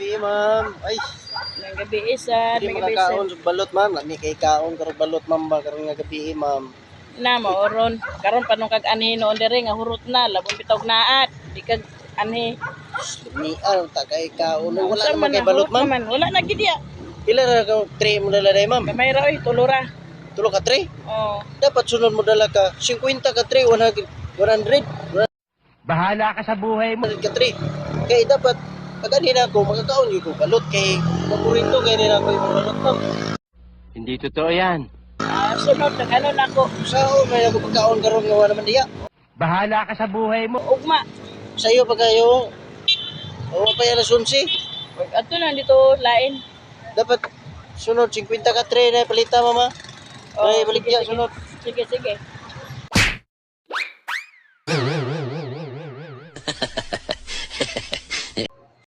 gabi, ma'am. Ay, Ng gabi isa, hindi may gabi makakaon isa. sa balot, ma'am. Lami kay kaon karong balot, ma'am ba karong nga gabi, ma'am. Na maoron. Karon pa nung kag anhi noon diri nga hurot na, labong bitaw naat. Di kag anhi. Ni ta kay kaon. Wala Unsa naman man kay na, balot, hurot ma'am. naman. Wala na gid ya. Pila ra ka tray mo dala day, ma'am? Gamay ra oy, tulura. Tulo ka tray? Oh. Dapat sunod mo dala ka 50 ka tray, 100 Bahala ka sa buhay mo. ka tray. Kay dapat pag anina ko makakaon yung ko balot kay paborito kay nila ko yung balot, ma'am. Hindi totoo yan. Sunod nag ano na ako. Sao may ako pagkaon karon nga wala man diya. Bahala ka sa buhay mo. Ugma. Sayo pa kayo. O pa yan na sunsi. Ato lang dito lain. Dapat sunod 50 ka tray na palita, mama. Ay, balik sige, ya sige. sunod. Sige, sige.